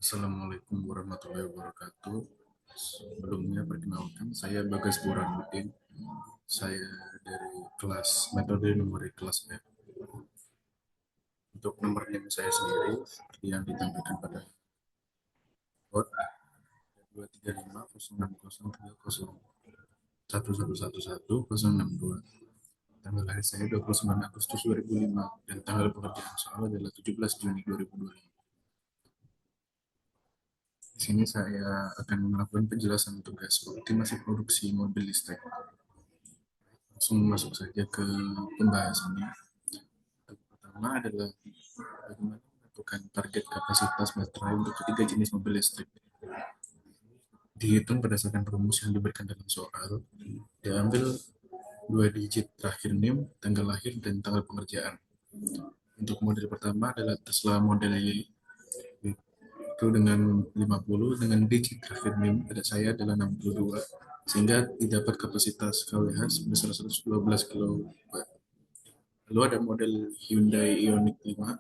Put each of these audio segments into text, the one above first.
Assalamualaikum warahmatullahi wabarakatuh. Sebelumnya perkenalkan, saya Bagas Burhanuddin. Saya dari kelas metode numerik kelas F. Untuk nomor NIM saya sendiri seperti yang ditampilkan pada bot 235060301111162. Tanggal lahir saya 29 Agustus 2005 dan tanggal pekerjaan saya adalah 17 Juni 2025. Di sini saya akan melakukan penjelasan tugas optimasi produksi mobil listrik. Langsung masuk saja ke pembahasannya. Yang pertama adalah bagaimana menentukan target kapasitas baterai untuk ketiga jenis mobil listrik. Dihitung berdasarkan rumus yang diberikan dalam soal. Diambil dua digit terakhir NIM, tanggal lahir, dan tanggal pengerjaan. Untuk model pertama adalah Tesla Model Y, itu dengan 50, dengan digit terakhir NIM pada saya adalah 62, sehingga didapat kapasitas kWh sebesar 112 kW. Lalu ada model Hyundai Ioniq 5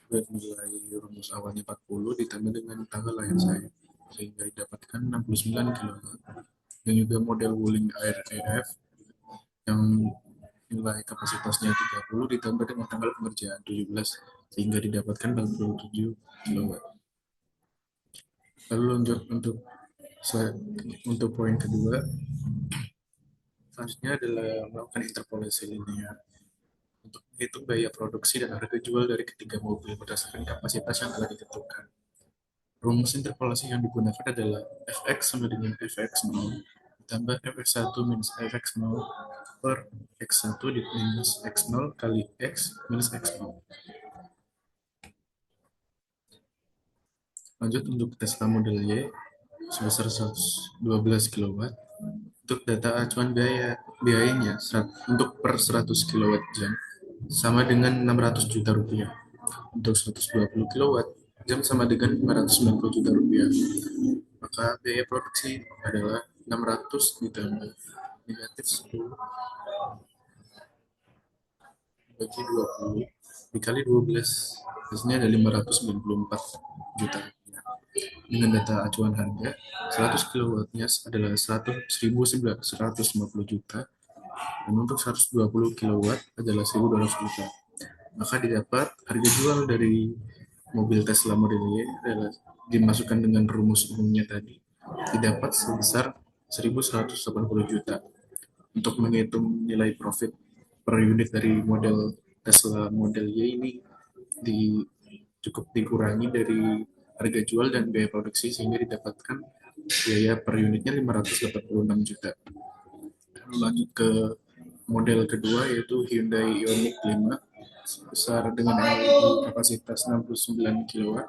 dengan nilai rumus awalnya 40 ditambah dengan tanggal lahir saya, sehingga didapatkan 69 kW. Dan juga model Wuling Air EF yang nilai kapasitasnya 30 ditambah dengan tanggal pengerjaan 17, sehingga didapatkan 47 kW. Lalu lanjut untuk poin kedua, selanjutnya adalah melakukan interpolasi linear untuk menghitung biaya produksi dan harga jual dari ketiga mobil berdasarkan kapasitas yang telah ditentukan. Rumus interpolasi yang digunakan adalah fx sama dengan fx0 ditambah fx1 minus fx0 per x1 di minus x0 kali x minus x0. Lanjut untuk Tesla Model Y sebesar 112 kW. Untuk data acuan biayanya untuk per 100 kWh sama dengan 600 juta rupiah. Untuk 120 kW jam sama dengan 590 juta rupiah. Maka biaya produksi adalah 600 ditambah negatif 10 bagi 20 dikali 12, hasilnya ada 594 juta rupiah. Dengan data acuan harga 100 kW-nya adalah 1.150 juta, dan untuk 120 kW adalah 1.200 juta. Maka didapat harga jual dari mobil Tesla Model Y adalah dimasukkan dengan rumus umumnya tadi, didapat sebesar 1.180 juta. Untuk menghitung nilai profit per unit dari model Tesla Model Y ini cukup dikurangi dari harga jual dan biaya produksi, sehingga didapatkan biaya per unitnya 586 juta. Lalu lanjut ke model kedua, yaitu Hyundai Ioniq 5 besar dengan kapasitas 69 kW.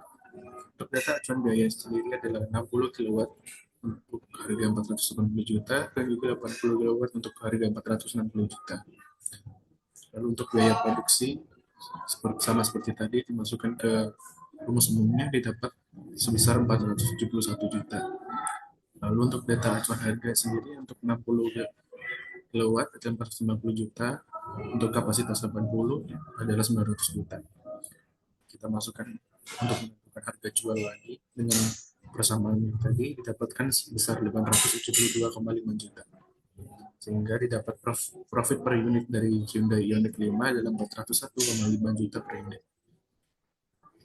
Untuk data acuan biaya sendiri adalah 60 kW untuk harga 480 juta dan juga 80 kW untuk harga 460 juta. Lalu untuk biaya produksi sama seperti tadi dimasukkan ke rumus umumnya, didapat sebesar 471 juta. Lalu untuk data acuan harga sendiri untuk 60 kilowatt dan 490 juta, untuk kapasitas 80 adalah 900 juta. Kita masukkan untuk menentukan harga jual lagi dengan persamaan yang tadi, didapatkan sebesar 872,5 juta, sehingga didapat profit per unit dari Hyundai Ioniq 5 adalah 401,5 juta per unit.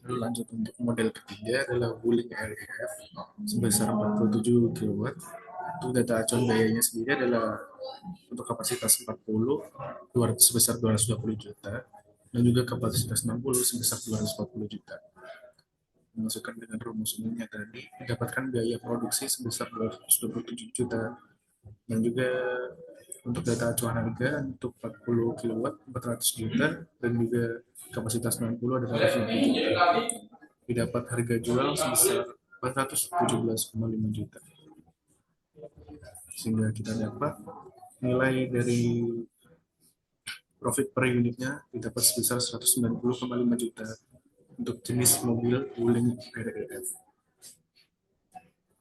Lalu lanjut untuk model ketiga adalah Wuling REF sebesar 47 kW. Untuk data acuan biayanya sendiri adalah untuk kapasitas 40 sebesar 220 juta dan juga kapasitas 60 sebesar 240 juta. Memasukkan dengan rumus umumnya tadi, mendapatkan biaya produksi sebesar 227 juta dan juga untuk data acuan harga untuk 40 kW 400 juta dan juga kapasitas 60 adalah 150 juta. Didapat harga jual sebesar 417,5 juta, sehingga kita dapat nilai dari profit per unitnya didapat sebesar 190,5 juta untuk jenis mobil Wuling REF.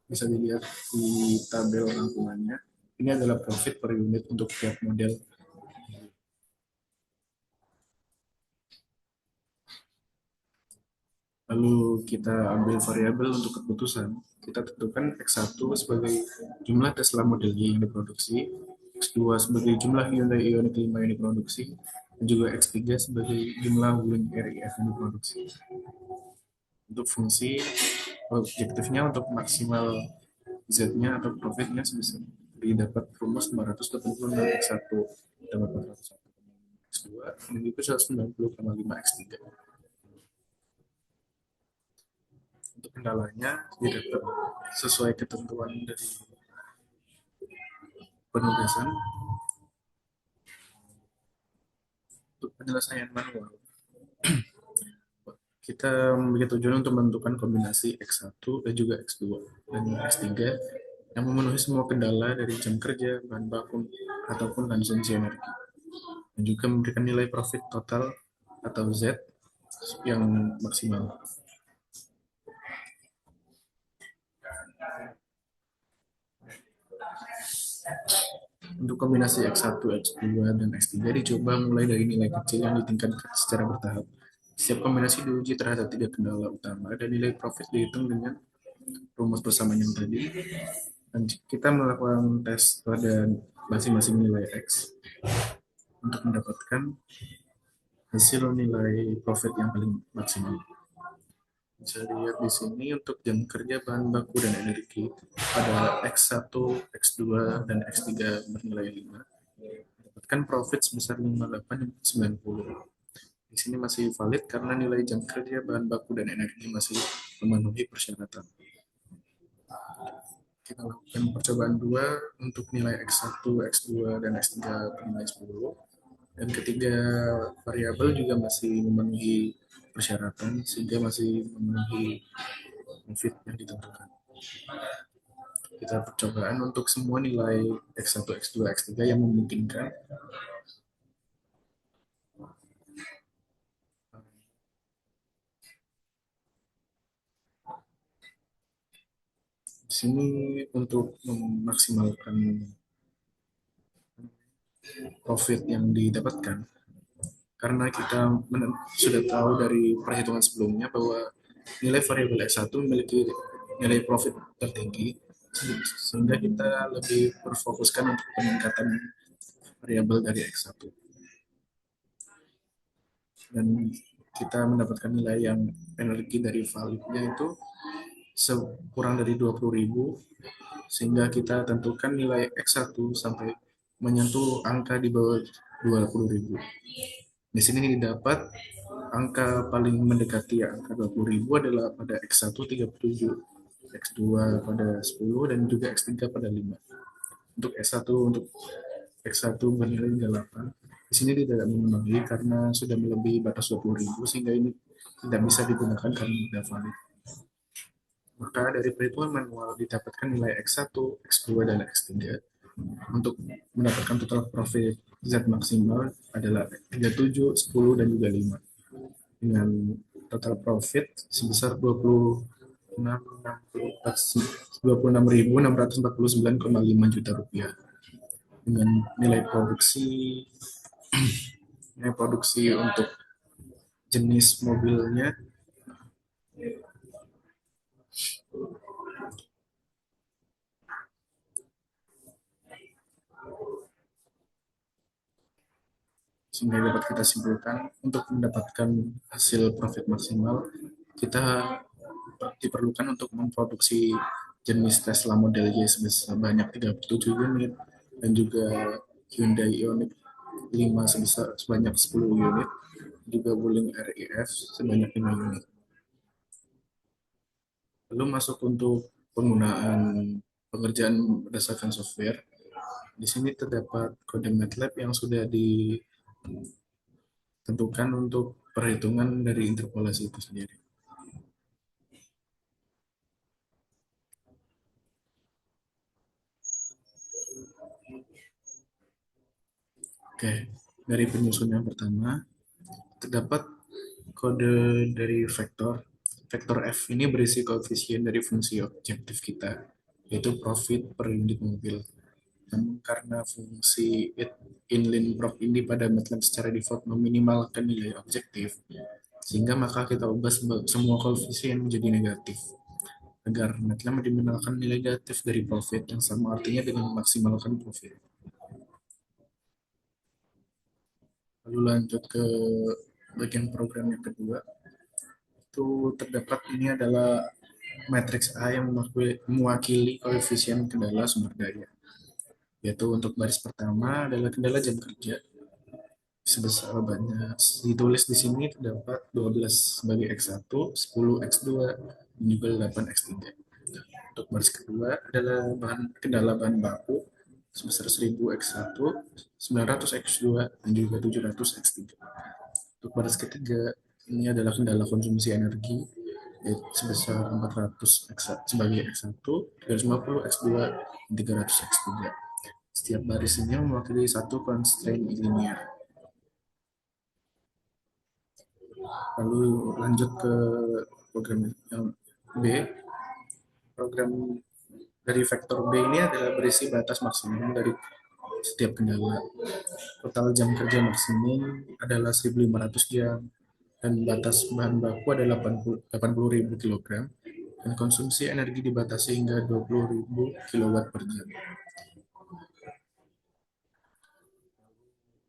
Bisa dilihat di tabel rangkumannya. Ini adalah profit per unit untuk tiap model. Lalu kita ambil variabel untuk keputusan. Kita tentukan X1 sebagai jumlah Tesla Model Y yang diproduksi, X2 sebagai jumlah Hyundai Ioniq 5 yang diproduksi, dan juga X3 sebagai jumlah Wuling RIF yang diproduksi. Untuk fungsi objektifnya untuk maksimal Z-nya atau profitnya sebesar didapat rumus 586 X1 dapat 401 X2 dan itu 190,5 X3. Untuk kendalanya didapat sesuai ketentuan dari penugasan. Untuk penyelesaian manual kita memiliki tujuan untuk menentukan kombinasi X1 dan juga X2 dan X3 yang memenuhi semua kendala dari jam kerja, bahan baku, ataupun konsumsi energi. Dan juga memberikan nilai profit total atau Z yang maksimal. Untuk kombinasi X1, X2, dan X3 dicoba mulai dari nilai kecil yang ditingkatkan secara bertahap. Setiap kombinasi diuji terhadap tiga kendala utama dan nilai profit dihitung dengan rumus persamaan yang tadi. Dan kita melakukan tes pada masing-masing nilai X untuk mendapatkan hasil nilai profit yang paling maksimal. Bisa dilihat di sini untuk jam kerja bahan baku dan energi pada X1, X2, dan X3 bernilai 5. Dapatkan profit sebesar 58,90. Di sini masih valid karena nilai jam kerja bahan baku dan energi masih memenuhi persyaratan. Kita lakukan percobaan dua untuk nilai X1, X2, dan X3 bernilai 10. Dan ketiga variabel juga masih memenuhi persyaratan sehingga masih memenuhi profit yang ditentukan. Kita percobaan untuk semua nilai X1, X2, X3 yang memungkinkan. Di sini untuk memaksimalkan profit yang didapatkan, karena kita sudah tahu dari perhitungan sebelumnya bahwa nilai variabel X1 memiliki nilai profit tertinggi, sehingga kita lebih berfokuskan untuk peningkatan variabel dari X1. Dan kita mendapatkan nilai yang energi dari validnya itu kurang dari 20.000, sehingga kita tentukan nilai X1 sampai menyentuh angka di bawah 20.000. Di sini didapat angka paling mendekati angka 20.000 adalah pada X1 37, X2 pada 10, dan juga X3 pada 5. Untuk X1 bernilai 8. Di sini tidak memenuhi karena sudah melebihi batas 20.000 sehingga ini tidak bisa digunakan karena tidak valid. Maka dari perhitungan manual didapatkan nilai X1, X2, dan X3. Untuk mendapatkan total profit Z maksimal adalah 37, 10, dan juga 5. Dengan total profit sebesar 26.649,5 juta rupiah dengan nilai produksi untuk jenis mobilnya sehingga dapat kita simpulkan untuk mendapatkan hasil profit maksimal kita diperlukan untuk memproduksi jenis Tesla Model Y sebanyak 37 unit dan juga Hyundai Ioniq 5 sebanyak 10 unit, juga Wuling RIF sebanyak 5 unit. Lalu masuk untuk penggunaan pengerjaan berdasarkan software. Di sini terdapat kode MATLAB yang sudah ditentukan untuk perhitungan dari interpolasi itu sendiri. Oke, dari penyusun yang pertama, terdapat kode dari vektor. Vektor F ini berisi koefisien dari fungsi objektif kita, yaitu profit per unit mobil. Namun karena fungsi inline prop ini pada MATLAB secara default meminimalkan nilai objektif, Sehingga maka kita ubah semua koefisien menjadi negatif agar MATLAB meminimalkan nilai negatif dari profit yang sama artinya dengan memaksimalkan profit. Lalu lanjut ke bagian program yang kedua, itu terdapat ini adalah matriks A yang mewakili koefisien kendala sumber daya. Yaitu untuk baris pertama adalah kendala jam kerja sebesar banyak ditulis di sini terdapat 12 sebagai X1, 10 X2, dan juga 8 X3. Untuk baris kedua adalah kendala bahan baku sebesar 1000 X1, 900 X2, dan juga 700 X3. Untuk baris ketiga, ini adalah kendala konsumsi energi yaitu sebesar 400 X sebagai X1, 350 X2, dan 300 X3. Setiap baris ini mewakili satu constraint linear. Lalu lanjut ke program yang B. Program dari vektor B ini adalah berisi batas maksimum dari setiap kendala. Total jam kerja maksimum adalah 1.500 jam dan batas bahan baku adalah 80.000 kg dan konsumsi energi dibatasi hingga 20.000 kilowatt per jam.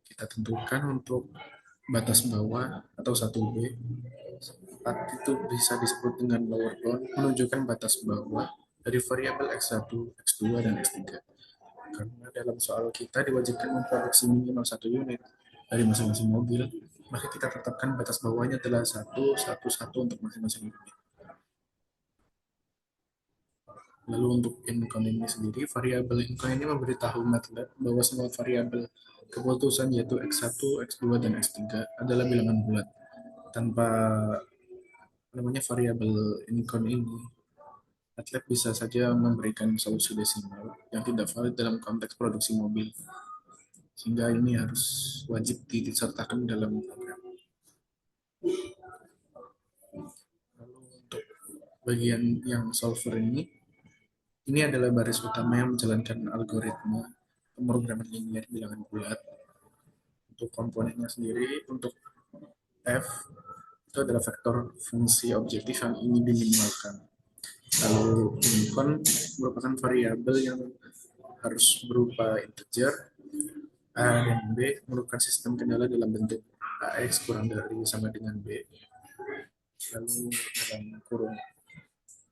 Kita tentukan untuk batas bawah atau 1B. Itu bisa disebut dengan lower bound menunjukkan batas bawah dari variabel X1, X2, dan X3. Karena dalam soal kita diwajibkan memproduksi minimal 1 unit dari masing-masing mobil, maka kita tetapkan batas bawahnya adalah 1, 1, 1 untuk masing-masing unit. Lalu untuk income ini sendiri, variabel income ini memberitahu MATLAB bahwa semua variabel keputusan yaitu X1, X2, dan X3 adalah bilangan bulat. Tanpa namanya variabel income ini, MATLAB bisa saja memberikan solusi desimal yang tidak valid dalam konteks produksi mobil. Sehingga ini harus wajib disertakan dalam program. Lalu untuk bagian yang solver ini adalah baris utama yang menjalankan algoritma pemrograman linear bilangan bulat. Untuk komponennya sendiri, untuk F itu adalah vektor fungsi objektif yang ingin diminimalkan. Lalu incon merupakan variabel yang harus berupa integer. A dan B merupakan sistem kendala dalam bentuk AX kurang dari sama dengan B. Lalu dalam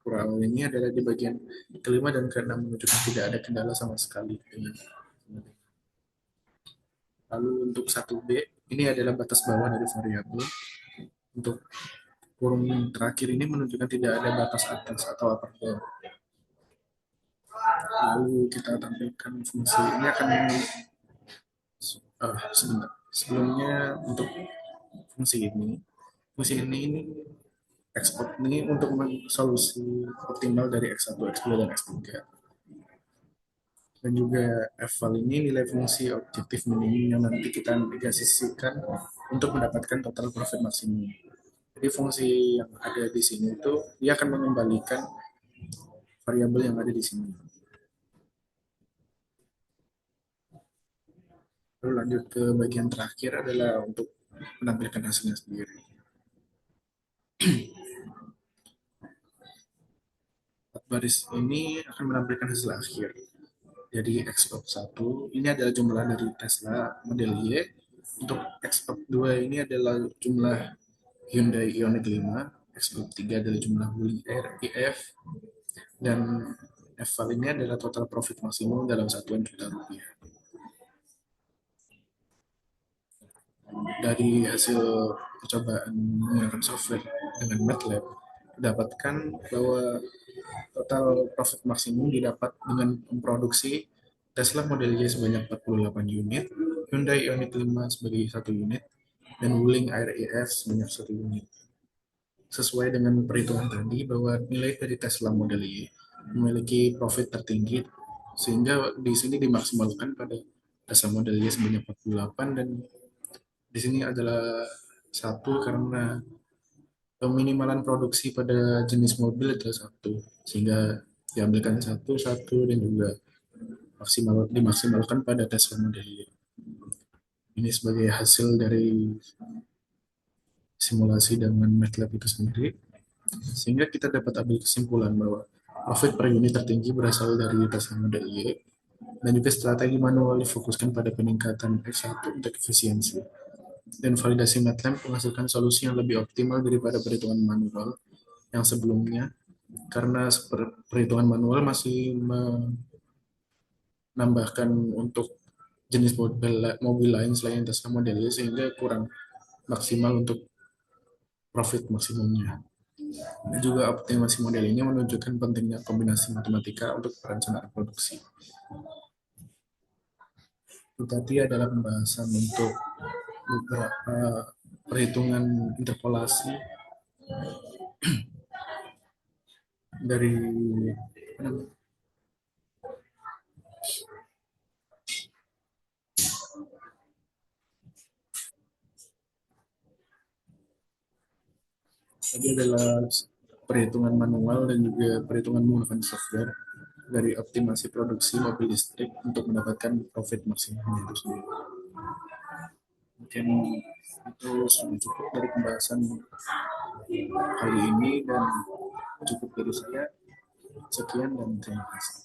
kurang ini adalah di bagian kelima dan keenam menunjukkan tidak ada kendala sama sekali dengan. Lalu untuk 1B ini adalah batas bawah dari variabel. Untuk kurung terakhir ini menunjukkan tidak ada batas atas atau upper bound. Lalu kita tampilkan fungsi ini akan sebentar. Sebelumnya untuk fungsi ini ekspor ini untuk solusi optimal dari X1, X2, dan X3. Dan juga eval ini nilai fungsi objektif minimum yang nanti kita negasikan untuk mendapatkan total profit maksimum. Jadi fungsi yang ada di sini itu dia akan mengembalikan variabel yang ada di sini. Lalu lanjut ke bagian terakhir adalah untuk menampilkan hasilnya sendiri. Baris ini akan menampilkan hasil akhir. Jadi X-Pop 1 ini adalah jumlah dari Tesla model Y. Untuk X-Pop 2 ini adalah jumlah Hyundai Ioniq 5. X-Pop 3 adalah jumlah Wuling Air EF. Dan eval ini adalah total profit maksimum dalam satuan juta rupiah. Dari hasil percobaan menggunakan software dengan MATLAB, didapatkan bahwa total profit maksimum didapat dengan memproduksi Tesla Model Y sebanyak 48 unit, Hyundai Ioniq 5 sebagai 1 unit, dan Wuling Air EF sebanyak 1 unit. Sesuai dengan perhitungan tadi bahwa nilai dari Tesla Model Y memiliki profit tertinggi, sehingga di sini dimaksimalkan pada Tesla Model Y sebanyak 48 dan di sini adalah satu karena peminimalan produksi pada jenis mobil adalah satu, sehingga diambilkan satu dan juga dimaksimalkan pada Tesla Model Y. Ini sebagai hasil dari simulasi dengan MATLAB itu sendiri, sehingga kita dapat ambil kesimpulan bahwa profit per unit tertinggi berasal dari dasar model Y, dan juga strategi manual difokuskan pada peningkatan X1 untuk efisiensi. Dan validasi MATLAB menghasilkan solusi yang lebih optimal daripada perhitungan manual yang sebelumnya, karena perhitungan manual masih menambahkan untuk jenis mobil lain selain Tesla Model Y, sehingga kurang maksimal untuk profit maksimumnya. Dan juga optimasi model ini menunjukkan pentingnya kombinasi matematika untuk perencanaan produksi. Itu tadi adalah pembahasan untuk beberapa perhitungan interpolasi dari tadi adalah perhitungan manual dan juga perhitungan menggunakan software dari optimasi produksi mobil listrik untuk mendapatkan profit maksimum itu sendiri. Mungkin itu sudah cukup dari pembahasan kali ini, dan cukup dari saya. Sekian dan terima kasih.